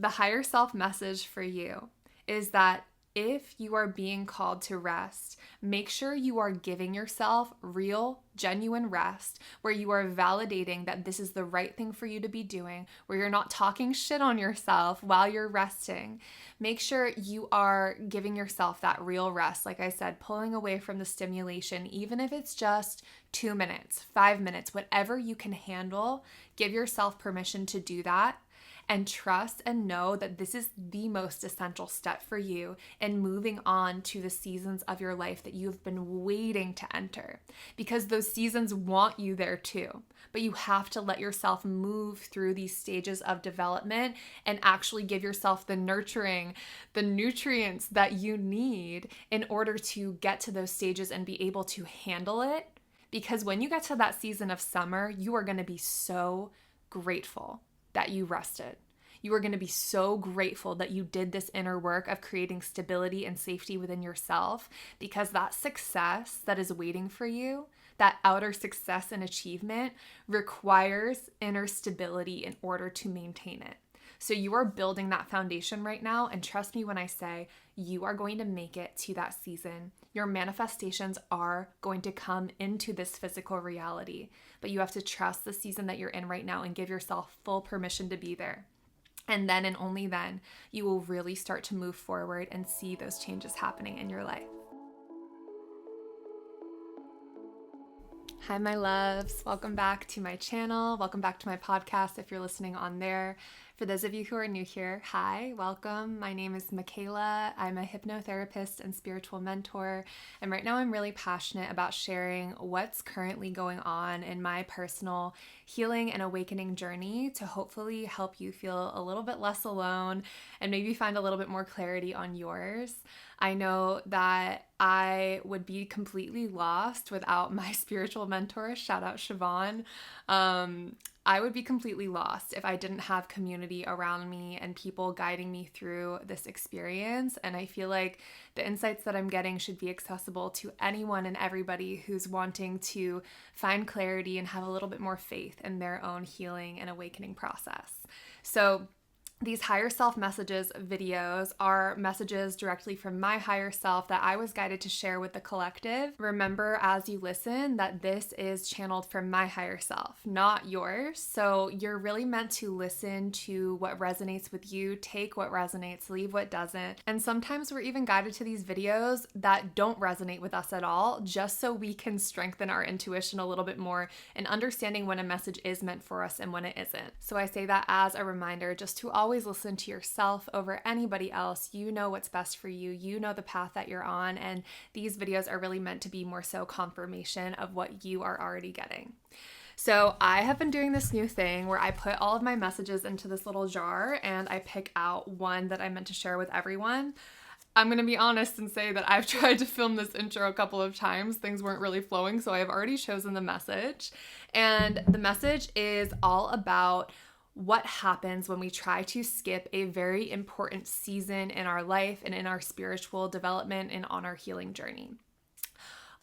The higher self message for you is that if you are being called to rest, make sure you are giving yourself real, genuine rest where you are validating that this is the right thing for you to be doing, where you're not talking shit on yourself while you're resting. Make sure you are giving yourself that real rest. Like I said, pulling away from the stimulation, even if it's just 2 minutes, 5 minutes, whatever you can handle, give yourself permission to do that. And trust and know that this is the most essential step for you in moving on to the seasons of your life that you've been waiting to enter. Because those seasons want you there too. But you have to let yourself move through these stages of development and actually give yourself the nurturing, the nutrients that you need in order to get to those stages and be able to handle it. Because when you get to that season of summer, you are going to be so grateful that you rested. You are going to be so grateful that you did this inner work of creating stability and safety within yourself, because that success that is waiting for you, that outer success and achievement, requires inner stability in order to maintain it. So you are building that foundation right now, and trust me when I say you are going to make it to that season. Your manifestations are going to come into this physical reality, but you have to trust the season that you're in right now and give yourself full permission to be there. And then and only then, you will really start to move forward and see those changes happening in your life. Hi, my loves. Welcome back to my channel. Welcome back to my podcast if you're listening on there. For those of you who are new here, hi, welcome. My name is Michaela. I'm a hypnotherapist and spiritual mentor. And right now I'm really passionate about sharing what's currently going on in my personal healing and awakening journey to hopefully help you feel a little bit less alone and maybe find a little bit more clarity on yours. I know that I would be completely lost without my spiritual mentor. Shout out Siobhan. I would be completely lost if I didn't have community around me and people guiding me through this experience. And I feel like the insights that I'm getting should be accessible to anyone and everybody who's wanting to find clarity and have a little bit more faith in their own healing and awakening process. So these higher self messages videos are messages directly from my higher self that I was guided to share with the collective. Remember as you listen that this is channeled from my higher self, not yours. So you're really meant to listen to what resonates with you, take what resonates, leave what doesn't. And sometimes we're even guided to these videos that don't resonate with us at all, just so we can strengthen our intuition a little bit more in understanding when a message is meant for us and when it isn't. So I say that as a reminder just to always listen to yourself over anybody else. You know what's best for you. You know the path that you're on. And these videos are really meant to be more so confirmation of what you are already getting. So I have been doing this new thing where I put all of my messages into this little jar and I pick out one that I meant to share with everyone. I'm going to be honest and say that I've tried to film this intro a couple of times. Things weren't really flowing, so I have already chosen the message. And the message is all about what happens when we try to skip a very important season in our life and in our spiritual development and on our healing journey.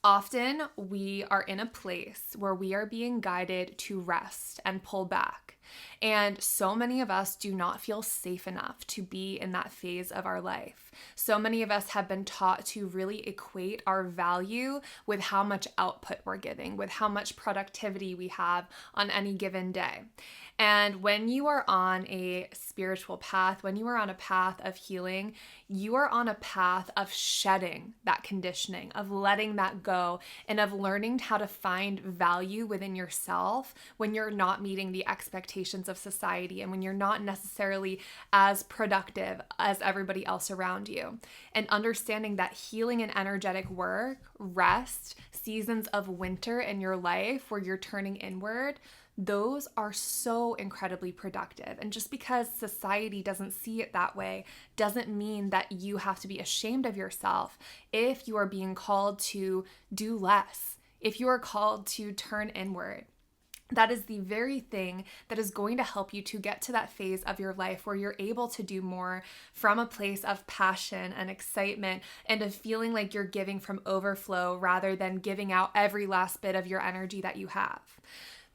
Often we are in a place where we are being guided to rest and pull back. And so many of us do not feel safe enough to be in that phase of our life. So many of us have been taught to really equate our value with how much output we're giving, with how much productivity we have on any given day. And when you are on a spiritual path, when you are on a path of healing, you are on a path of shedding that conditioning, of letting that go, and of learning how to find value within yourself when you're not meeting the expectations of society and when you're not necessarily as productive as everybody else around you. And understanding that healing and energetic work, rest, seasons of winter in your life where you're turning inward, those are so incredibly productive. And just because society doesn't see it that way doesn't mean that you have to be ashamed of yourself if you are being called to do less, if you are called to turn inward. That is the very thing that is going to help you to get to that phase of your life where you're able to do more from a place of passion and excitement and of feeling like you're giving from overflow rather than giving out every last bit of your energy that you have.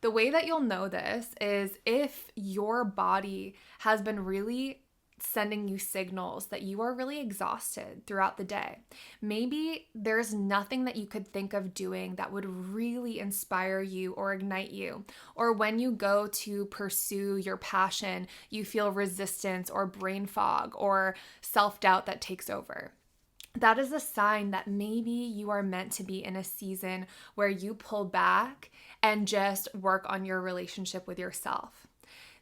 The way that you'll know this is if your body has been really sending you signals that you are really exhausted throughout the day. Maybe there's nothing that you could think of doing that would really inspire you or ignite you. Or when you go to pursue your passion, you feel resistance or brain fog or self-doubt that takes over. That is a sign that maybe you are meant to be in a season where you pull back and just work on your relationship with yourself.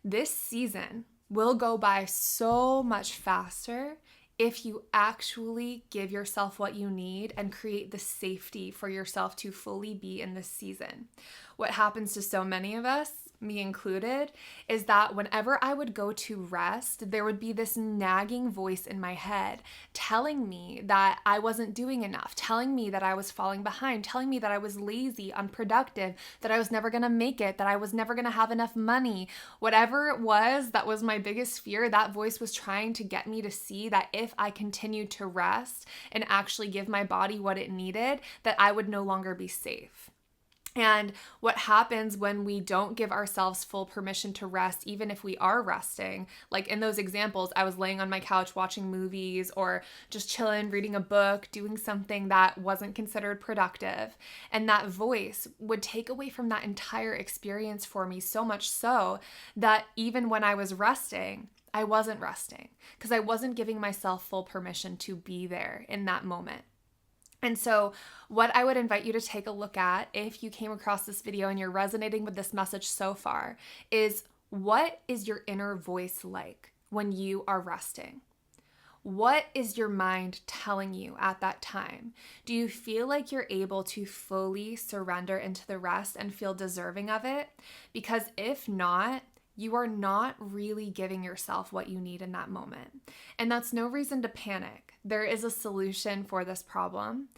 This season will go by so much faster if you actually give yourself what you need and create the safety for yourself to fully be in this season. What happens to so many of us, me included, is that whenever I would go to rest, there would be this nagging voice in my head telling me that I wasn't doing enough, telling me that I was falling behind, telling me that I was lazy, unproductive, that I was never going to make it, that I was never going to have enough money. Whatever it was that was my biggest fear, that voice was trying to get me to see that if I continued to rest and actually give my body what it needed, that I would no longer be safe. And what happens when we don't give ourselves full permission to rest, even if we are resting, like in those examples, I was laying on my couch watching movies or just chilling, reading a book, doing something that wasn't considered productive. And that voice would take away from that entire experience for me, so much so that even when I was resting, I wasn't resting because I wasn't giving myself full permission to be there in that moment. And so what I would invite you to take a look at if you came across this video and you're resonating with this message so far is, what is your inner voice like when you are resting? What is your mind telling you at that time? Do you feel like you're able to fully surrender into the rest and feel deserving of it? Because if not, you are not really giving yourself what you need in that moment. And that's no reason to panic. There is a solution for this problem.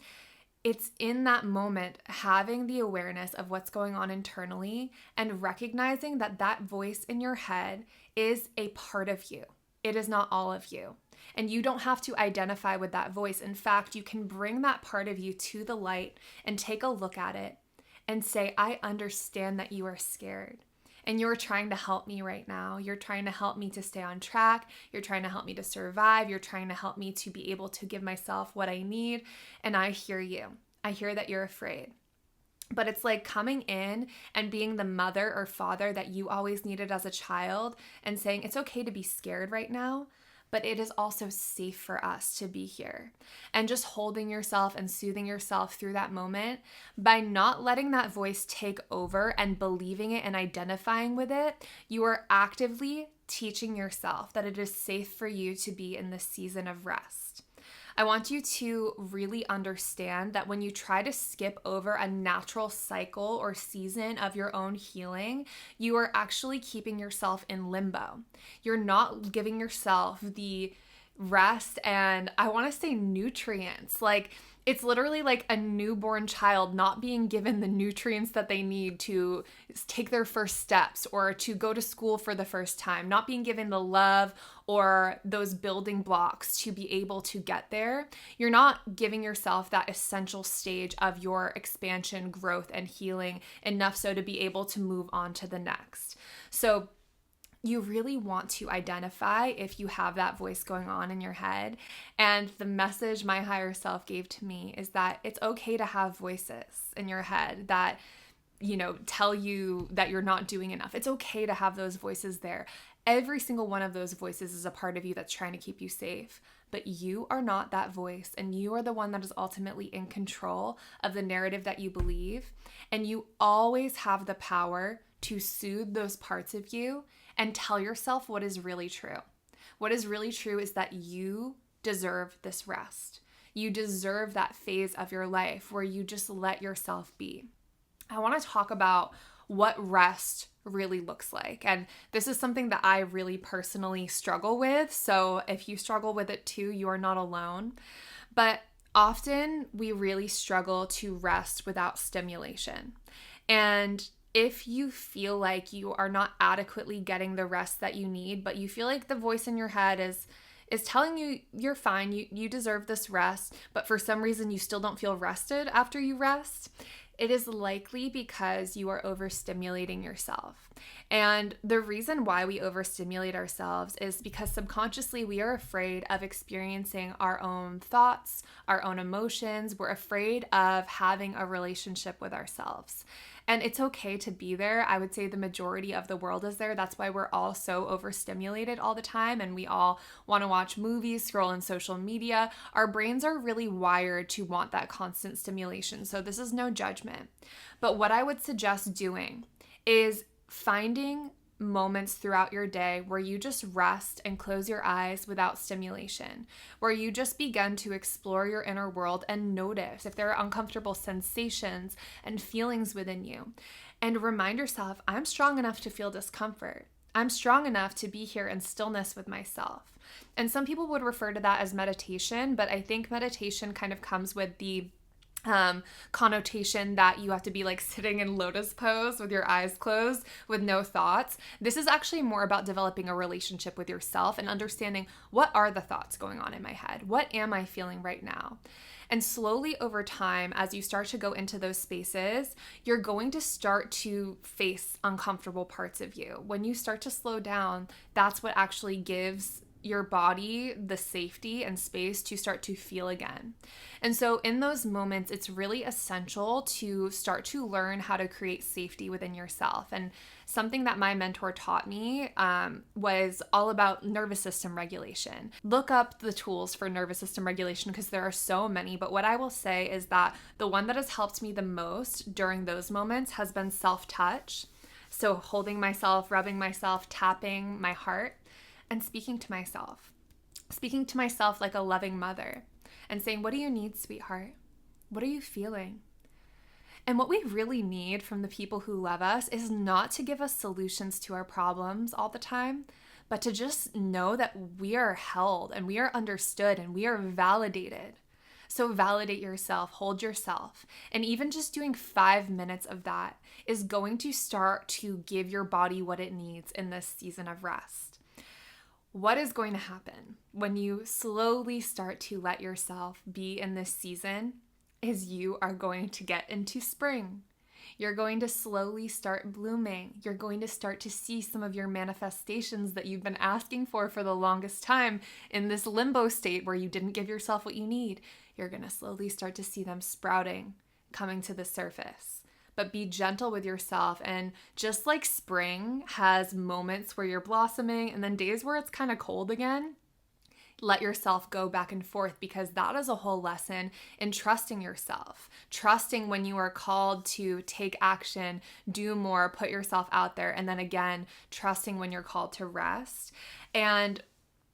It's in that moment having the awareness of what's going on internally and recognizing that that voice in your head is a part of you. It is not all of you. And you don't have to identify with that voice. In fact, you can bring that part of you to the light and take a look at it and say, I understand that you are scared. And you're trying to help me right now. You're trying to help me to stay on track. You're trying to help me to survive. You're trying to help me to be able to give myself what I need. And I hear you. I hear that you're afraid. But it's like coming in and being the mother or father that you always needed as a child and saying, it's okay to be scared right now, but it is also safe for us to be here. And just holding yourself and soothing yourself through that moment by not letting that voice take over and believing it and identifying with it, you are actively teaching yourself that it is safe for you to be in this season of rest. I want you to really understand that when you try to skip over a natural cycle or season of your own healing, you are actually keeping yourself in limbo. You're not giving yourself the rest and I want to say nutrients. Like, it's literally like a newborn child not being given the nutrients that they need to take their first steps or to go to school for the first time, not being given the love or those building blocks to be able to get there. You're not giving yourself that essential stage of your expansion, growth, and healing enough so to be able to move on to the next. So you really want to identify if you have that voice going on in your head. And the message my higher self gave to me is that it's okay to have voices in your head that, tell you that you're not doing enough. It's okay to have those voices there. Every single one of those voices is a part of you that's trying to keep you safe. But you are not that voice, and you are the one that is ultimately in control of the narrative that you believe. And you always have the power to soothe those parts of you and tell yourself what is really true. What is really true is that you deserve this rest. You deserve that phase of your life where you just let yourself be. I want to talk about what rest really looks like. And this is something that I really personally struggle with. So if you struggle with it too, you are not alone. But often we really struggle to rest without stimulation. And if you feel like you are not adequately getting the rest that you need, but you feel like the voice in your head is telling you you're fine, you deserve this rest, but for some reason you still don't feel rested after you rest, it is likely because you are overstimulating yourself. And the reason why we overstimulate ourselves is because subconsciously we are afraid of experiencing our own thoughts, our own emotions. We're afraid of having a relationship with ourselves. And it's okay to be there. I would say the majority of the world is there. That's why we're all so overstimulated all the time and we all want to watch movies, scroll on social media. Our brains are really wired to want that constant stimulation. So this is no judgment. But what I would suggest doing is finding moments throughout your day where you just rest and close your eyes without stimulation, where you just begin to explore your inner world and notice if there are uncomfortable sensations and feelings within you. And remind yourself, I'm strong enough to feel discomfort. I'm strong enough to be here in stillness with myself. And some people would refer to that as meditation, but I think meditation kind of comes with the connotation that you have to be like sitting in lotus pose with your eyes closed with no thoughts. This is actually more about developing a relationship with yourself and understanding what are the thoughts going on in my head? What am I feeling right now? And slowly over time, as you start to go into those spaces, you're going to start to face uncomfortable parts of you. When you start to slow down, that's what actually gives your body the safety and space to start to feel again. And so in those moments, it's really essential to start to learn how to create safety within yourself. And something that my mentor taught me was all about nervous system regulation. Look up the tools for nervous system regulation because there are so many. But what I will say is that the one that has helped me the most during those moments has been self-touch. So holding myself, rubbing myself, tapping my heart, and speaking to myself like a loving mother and saying, what do you need, sweetheart? What are you feeling? And what we really need from the people who love us is not to give us solutions to our problems all the time, but to just know that we are held and we are understood and we are validated. So validate yourself, hold yourself. And even just doing 5 minutes of that is going to start to give your body what it needs in this season of rest. What is going to happen when you slowly start to let yourself be in this season is you are going to get into spring. You're going to slowly start blooming. You're going to start to see some of your manifestations that you've been asking for the longest time in this limbo state where you didn't give yourself what you need. You're going to slowly start to see them sprouting, coming to the surface. But be gentle with yourself. And just like spring has moments where you're blossoming and then days where it's kind of cold again, let yourself go back and forth because that is a whole lesson in trusting yourself, trusting when you are called to take action, do more, put yourself out there, and then again, trusting when you're called to rest. And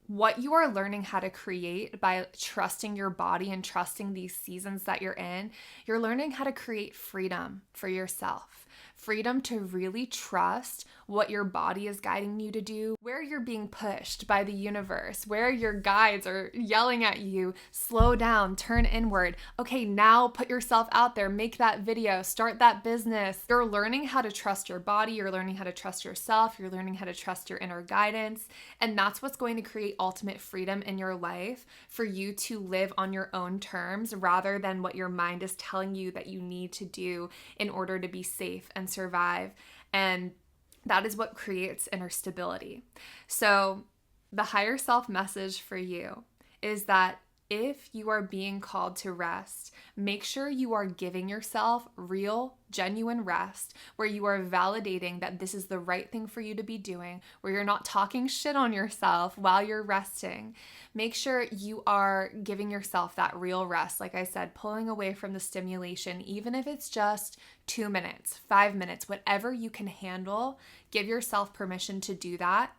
what you are learning how to create by trusting your body and trusting these seasons that you're in, you're learning how to create freedom for yourself. Freedom to really trust what your body is guiding you to do, where you're being pushed by the universe, where your guides are yelling at you, slow down, turn inward. Okay, now put yourself out there, make that video, start that business. You're learning how to trust your body, you're learning how to trust yourself, you're learning how to trust your inner guidance, and that's what's going to create ultimate freedom in your life for you to live on your own terms rather than what your mind is telling you that you need to do in order to be safe and survive. And that is what creates inner stability. So the higher self message for you is that if you are being called to rest, make sure you are giving yourself real, genuine rest where you are validating that this is the right thing for you to be doing, where you're not talking shit on yourself while you're resting. Make sure you are giving yourself that real rest. Like I said, pulling away from the stimulation, even if it's just 2 minutes, 5 minutes, whatever you can handle, give yourself permission to do that.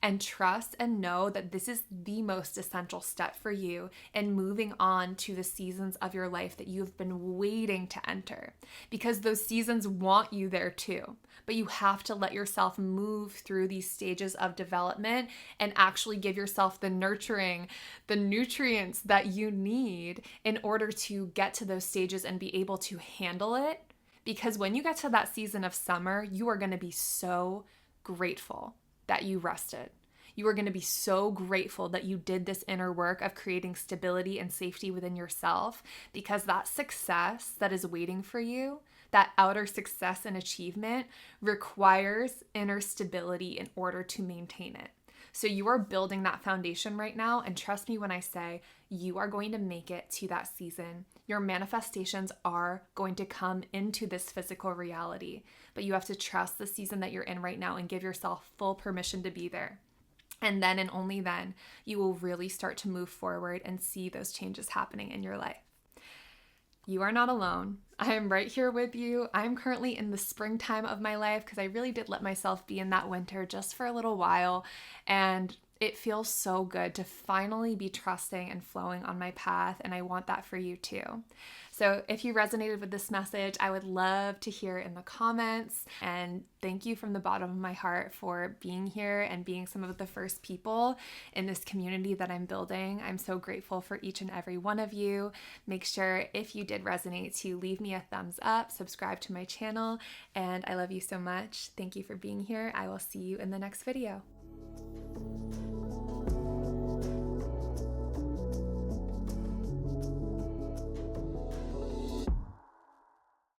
And trust and know that this is the most essential step for you in moving on to the seasons of your life that you've been waiting to enter. Because those seasons want you there too. But you have to let yourself move through these stages of development and actually give yourself the nurturing, the nutrients that you need in order to get to those stages and be able to handle it. Because when you get to that season of summer, you are going to be so grateful that you rested. You are going to be so grateful that you did this inner work of creating stability and safety within yourself, because that success that is waiting for you, that outer success and achievement requires inner stability in order to maintain it. So you are building that foundation right now, and trust me when I say you are going to make it to that season. Your manifestations are going to come into this physical reality, but you have to trust the season that you're in right now and give yourself full permission to be there. And then and only then, you will really start to move forward and see those changes happening in your life. You are not alone. I am right here with you. I'm currently in the springtime of my life because I really did let myself be in that winter just for a little while. And it feels so good to finally be trusting and flowing on my path. And I want that for you too. So if you resonated with this message, I would love to hear in the comments. And thank you from the bottom of my heart for being here and being some of the first people in this community that I'm building. I'm so grateful for each and every one of you. Make sure if you did resonate to leave me a thumbs up, subscribe to my channel, and I love you so much. Thank you for being here. I will see you in the next video.